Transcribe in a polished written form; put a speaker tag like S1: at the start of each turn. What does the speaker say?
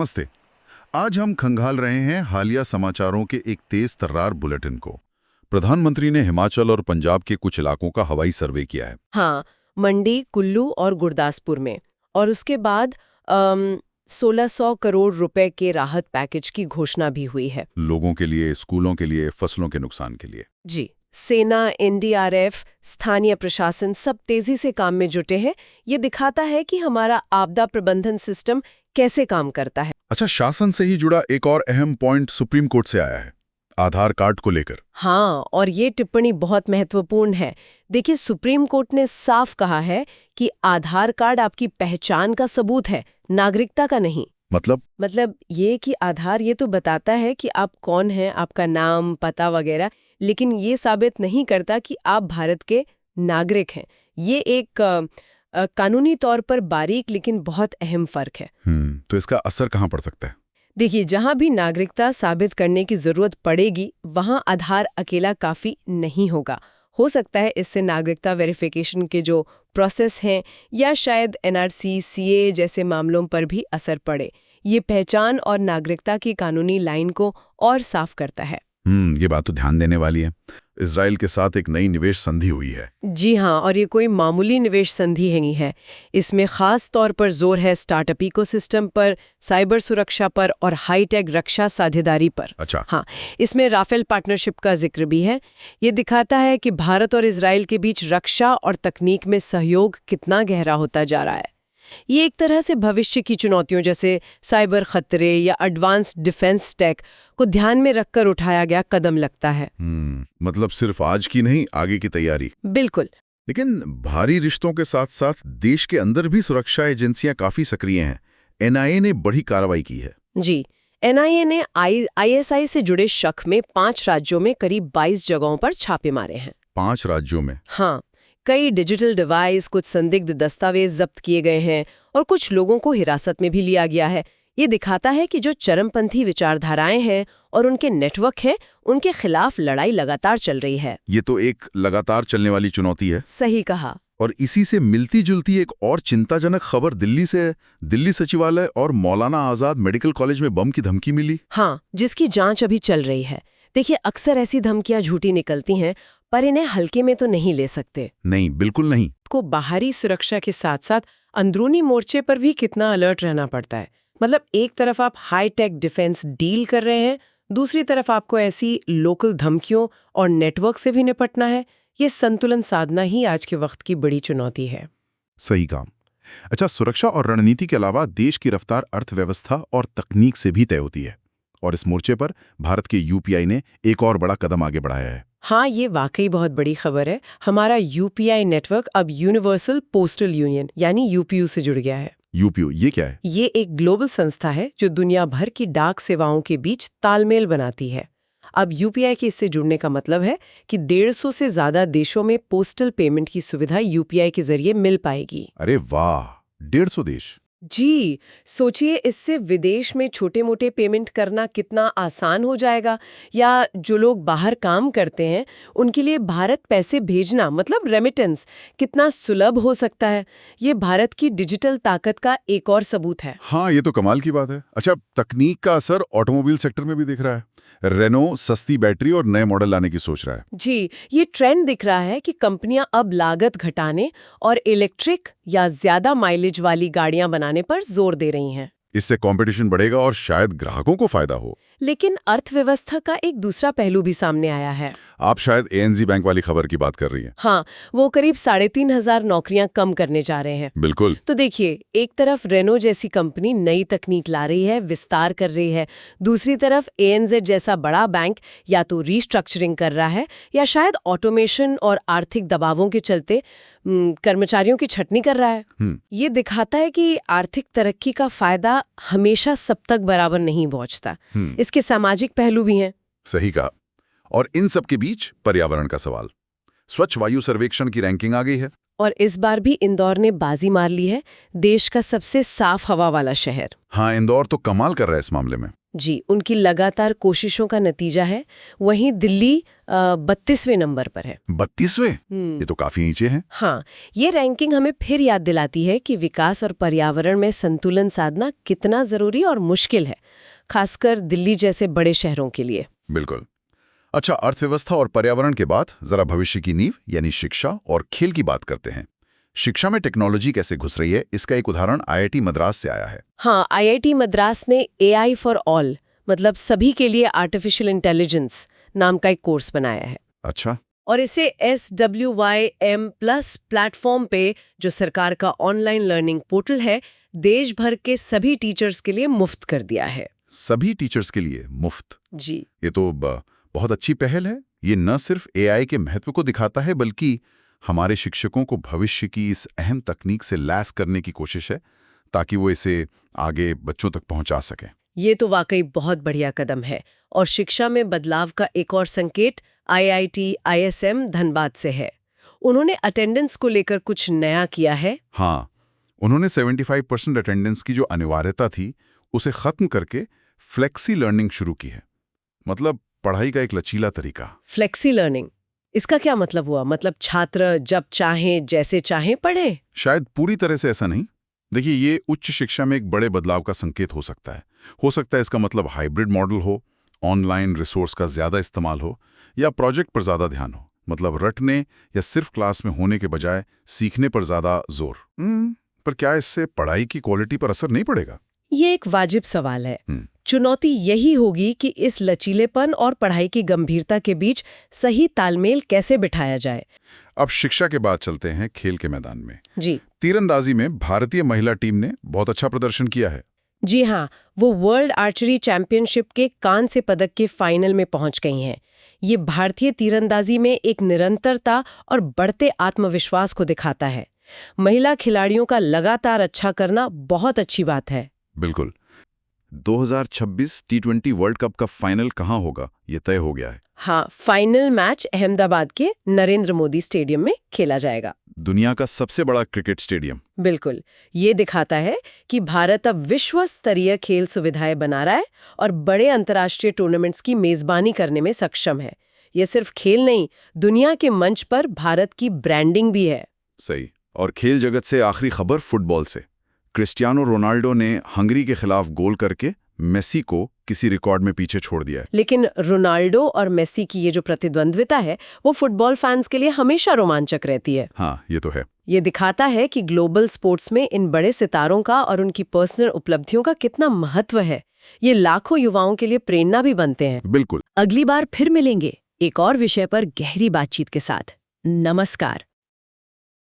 S1: नमस्ते। आज हम खंगाल रहे हैं हालिया समाचारों के एक तेज तर्रार बुलेटिन को। प्रधानमंत्री ने हिमाचल और पंजाब के कुछ इलाकों का हवाई सर्वे किया है।
S2: हाँ, मंडी, कुल्लू और गुरदासपुर में। और उसके बाद 1600 करोड़ रुपए के राहत पैकेज की घोषणा भी हुई है।
S1: लोगों के लिए, स्कूलों के लिए, फसलों के नुकसान के लिए।
S2: जी, सेना, एनडीआरएफ, स्थानीय प्रशासन सब तेजी से काम में जुटे हैं। ये दिखाता है कि हमारा आपदा प्रबंधन सिस्टम कैसे काम करता है।
S1: अच्छा, शासन से ही जुड़ा एक और अहम पॉइंट सुप्रीम कोर्ट से आया है, आधार कार्ड को लेकर।
S2: हाँ, और ये टिप्पणी बहुत महत्वपूर्ण है। देखिए, सुप्रीम कोर्ट ने साफ कहा है कि आधार कार्ड आपकी पहचान का सबूत है, नागरिकता का नहीं।
S1: मतलब
S2: ये कि आधार ये तो बताता है कि आप कौन हैं, आपका नाम, पता वगैरह, लेकिन ये साबित नहीं करता कि आप भारत के नागरिक हैं। ये एक कानूनी तौर पर बारीक लेकिन बहुत अहम फर्क है।
S1: तो इसका असर कहाँ पड़ सकता है?
S2: देखिए, जहां भी नागरिकता साबित करने की जरूरत पड़ेगी, वहां आधार अकेला काफी नहीं होगा। हो सकता है इससे नागरिकता वेरिफिकेशन के जो प्रोसेस हैं या शायद एनआरसी, सीए जैसे मामलों पर भी असर पड़े। ये पहचान और नागरिकता की कानूनी लाइन को और साफ करता है।
S1: ये बात तो ध्यान देने वाली है। इजराइल के साथ एक नई निवेश संधि हुई है।
S2: जी हाँ, और ये कोई मामूली निवेश संधि नहीं है। इसमें खास तौर पर जोर है स्टार्टअप इकोसिस्टम पर, साइबर सुरक्षा पर और हाईटेक रक्षा साझेदारी पर।
S1: अच्छा।
S2: हाँ, इसमें राफेल पार्टनरशिप का जिक्र भी है। ये दिखाता है कि भारत और इजराइल के बीच रक्षा और तकनीक में सहयोग कितना गहरा होता जा रहा है। ये एक तरह से भविष्य की चुनौतियों जैसे साइबर खतरे या एडवांस डिफेंस टेक को ध्यान में रखकर उठाया गया कदम लगता है।
S1: मतलब सिर्फ आज की नहीं, आगे की तैयारी।
S2: बिल्कुल।
S1: लेकिन भारी रिश्तों के साथ साथ देश के अंदर भी सुरक्षा एजेंसियां काफी सक्रिय हैं। एनआईए ने बड़ी कार्रवाई की है।
S2: जी, एनआईए ने आईएसआई से जुड़े शक में 5 राज्यों में करीब 22 जगहों पर छापे मारे हैं।
S1: 5 राज्यों में?
S2: हाँ, कई डिजिटल डिवाइस, कुछ संदिग्ध दस्तावेज जब्त किए गए हैं और कुछ लोगों को हिरासत में भी लिया गया है। ये दिखाता है कि जो चरमपंथी विचारधाराएं हैं और उनके नेटवर्क हैं, उनके खिलाफ लड़ाई लगातार चल रही है।
S1: ये तो एक लगातार चलने वाली चुनौती है।
S2: सही कहा।
S1: और इसी से मिलती जुलती एक और चिंताजनक खबर दिल्ली सचिवालय और मौलाना आजाद मेडिकल कॉलेज में बम की धमकी मिली।
S2: हाँ, जिसकी जांच अभी चल रही है। देखिए, अक्सर ऐसी धमकियां झूठी निकलती हैं, पर इन्हें हल्के में तो नहीं ले सकते।
S1: नहीं, बिल्कुल नहीं।
S2: को बाहरी सुरक्षा के साथ साथ अंदरूनी मोर्चे पर भी कितना अलर्ट रहना पड़ता है। मतलब एक तरफ आप हाई टेक डिफेंस डील कर रहे हैं, दूसरी तरफ आपको ऐसी लोकल धमकियों और नेटवर्क से भी निपटना है। ये संतुलन साधना ही आज के वक्त की बड़ी चुनौती है।
S1: सही काम। अच्छा, सुरक्षा और रणनीति के अलावा देश की रफ्तार अर्थव्यवस्था और तकनीक से भी तय होती है, और इस मोर्चे पर भारत के यूपीआई ने एक और बड़ा कदम आगे बढ़ाया है।
S2: हाँ, ये वाकई बहुत बड़ी खबर है। हमारा यूपीआई नेटवर्क अब यूनिवर्सल पोस्टल यूनियन यानी यूपीयू से जुड़ गया है।
S1: यूपीयू ये क्या है?
S2: ये एक ग्लोबल संस्था है जो दुनिया भर की डाक सेवाओं के बीच तालमेल बनाती है। अब यूपीआई के इससे जुड़ने का मतलब है कि 150 से ज्यादा देशों में पोस्टल पेमेंट की सुविधा यूपीआई के जरिए मिल पाएगी।
S1: अरे वाह, 150 देश!
S2: जी, सोचिए, इससे विदेश में छोटे मोटे पेमेंट करना कितना आसान हो जाएगा, या जो लोग बाहर काम करते हैं उनके लिए भारत पैसे भेजना मतलब रेमिटेंस कितना सुलभ हो सकता है। ये भारत की डिजिटल ताकत का एक और सबूत है।
S1: हाँ, ये तो कमाल की बात है। अच्छा, तकनीक का असर ऑटोमोबाइल सेक्टर में भी दिख रहा है। रेनो सस्ती बैटरी और नए मॉडल लाने की सोच रहा है।
S2: जी, ये ट्रेंड दिख रहा है कि कंपनियां अब लागत घटाने और इलेक्ट्रिक या ज्यादा माइलेज वाली गाड़ियां बनाने पर जोर दे रही हैं।
S1: इससे कंपटीशन बढ़ेगा और शायद ग्राहकों को फायदा हो।
S2: लेकिन अर्थव्यवस्था का एक दूसरा पहलू भी सामने आया है।
S1: आप शायद एएनजी बैंक वाली खबर की बात कर रही हैं।
S2: हाँ, वो करीब 3,500 नौकरियां कम करने जा रहे हैं।
S1: बिल्कुल।
S2: तो देखिए, एक तरफ रेनो जैसी कंपनी नई तकनीक ला रही है, विस्तार कर रही है। दूसरी तरफ एएनजेड जैसा बड़ा बैंक या तो रीस्ट्रक्चरिंग कर रहा है या शायद ऑटोमेशन और आर्थिक दबावों के चलते कर्मचारियों की छटनी कर रहा है। ये दिखाता है कि आर्थिक तरक्की का फायदा हमेशा सब तक बराबर नहीं पहुंचता। इसके सामाजिक पहलू भी हैं।
S1: सही कहा। और इन सब के बीच पर्यावरण का सवाल। स्वच्छ वायु सर्वेक्षण की रैंकिंग आ गई है,
S2: और इस बार भी इंदौर ने बाजी मार ली है, देश का सबसे साफ हवा वाला शहर।
S1: हाँ, इंदौर तो कमाल कर रहा है इस मामले में।
S2: जी, उनकी लगातार कोशिशों का नतीजा है। वहीं दिल्ली 32वें नंबर पर है।
S1: 32वें? ये तो काफी नीचे है।
S2: हाँ, ये रैंकिंग हमें फिर याद दिलाती है कि विकास और पर्यावरण में संतुलन साधना कितना जरूरी और मुश्किल है, खासकर दिल्ली जैसे बड़े शहरों के लिए।
S1: बिल्कुल। अच्छा, अर्थव्यवस्था और पर्यावरण के बाद जरा भविष्य की नींव यानी शिक्षा और खेल की बात करते हैं। शिक्षा में टेक्नोलॉजी कैसे घुस रही है, इसका एक उदाहरण आईआईटी मद्रास से आया है।
S2: हाँ, आईआईटी मद्रास ने AI फॉर ऑल, मतलब सभी के लिए आर्टिफिशियल इंटेलिजेंस नाम का एक कोर्स बनाया है।
S1: अच्छा।
S2: और इसे SWYM+ प्लेटफॉर्म पे, जो सरकार का ऑनलाइन लर्निंग पोर्टल है, देश भर के सभी टीचर्स के लिए मुफ्त कर दिया है।
S1: सभी टीचर्स के लिए मुफ्त?
S2: जी,
S1: ये तो बहुत अच्छी पहल है। ये न सिर्फ एआई के महत्व को दिखाता है, बल्कि हमारे शिक्षकों को भविष्य की इस अहम तकनीक से लैस करने की कोशिश है, ताकि वो इसे आगे बच्चों तक पहुंचा सकें।
S2: ये तो वाकई बहुत बढ़िया कदम है। और शिक्षा में बदलाव का एक और संकेत IIT ISM धनबाद से है। उन्होंने अटेंडेंस को लेकर कुछ नया किया है।
S1: हाँ, उन्होंने 75% अटेंडेंस की जो अनिवार्यता थी, उसे खत्म करके फ्लेक्सी लर्निंग शुरू की है। मतलब पढ़ाई का एक लचीला तरीका।
S2: फ्लेक्सी लर्निंग, इसका क्या मतलब हुआ? मतलब छात्र जब चाहें जैसे चाहें पढ़ें?
S1: शायद पूरी तरह से ऐसा नहीं। देखिए, ये उच्च शिक्षा में एक बड़े बदलाव का संकेत हो सकता है। इसका मतलब हाइब्रिड मॉडल हो, ऑनलाइन रिसोर्स का ज्यादा इस्तेमाल हो, या प्रोजेक्ट पर ज्यादा ध्यान हो। मतलब रटने या सिर्फ क्लास में होने के बजाय सीखने पर ज्यादा जोर। पर क्या इससे पढ़ाई की क्वालिटी पर असर नहीं पड़ेगा?
S2: ये एक वाजिब सवाल है। चुनौती यही होगी कि इस लचीलेपन और पढ़ाई की गंभीरता के बीच सही तालमेल कैसे बिठाया जाए।
S1: अब शिक्षा के बाद चलते हैं खेल के मैदान में।
S2: जी,
S1: तीरंदाजी में भारतीय महिला टीम ने बहुत अच्छा प्रदर्शन किया है।
S2: जी हाँ, वो वर्ल्ड आर्चरी चैंपियनशिप के कांस्य पदक के फाइनल में पहुंच गई हैं। ये भारतीय तीरंदाजी में एक निरंतरता और बढ़ते आत्मविश्वास को दिखाता है। महिला खिलाड़ियों का लगातार अच्छा करना बहुत अच्छी बात है।
S1: बिल्कुल। 2026 T20 वर्ल्ड कप का फाइनल कहाँ होगा, ये तय हो गया है।
S2: हाँ, फाइनल मैच अहमदाबाद के नरेंद्र मोदी स्टेडियम में खेला जाएगा।
S1: दुनिया का सबसे बड़ा क्रिकेट स्टेडियम।
S2: बिल्कुल, ये दिखाता है कि भारत अब विश्व स्तरीय खेल सुविधाएं बना रहा है और बड़े अंतर्राष्ट्रीय टूर्नामेंट्स की मेजबानी करने में सक्षम है। ये सिर्फ खेल नहीं, दुनिया के मंच पर भारत की ब्रांडिंग भी है।
S1: सही। और खेल जगत से आखिरी खबर फुटबॉल से। क्रिस्टियानो रोनाल्डो ने हंगरी के खिलाफ गोल करके मेसी को किसी रिकॉर्ड में पीछे छोड़ दिया है।
S2: लेकिन रोनाल्डो और मेसी की ये जो प्रतिद्वंद्विता है, वो फुटबॉल फैंस के लिए हमेशा रोमांचक रहती है।
S1: हाँ, ये तो है।
S2: ये दिखाता है कि ग्लोबल स्पोर्ट्स में इन बड़े सितारों का और उनकी पर्सनल उपलब्धियों का कितना महत्व है। ये लाखों युवाओं के लिए प्रेरणा भी बनते हैं।
S1: बिल्कुल।
S2: अगली बार फिर मिलेंगे एक और विषय पर गहरी बातचीत के साथ। नमस्कार।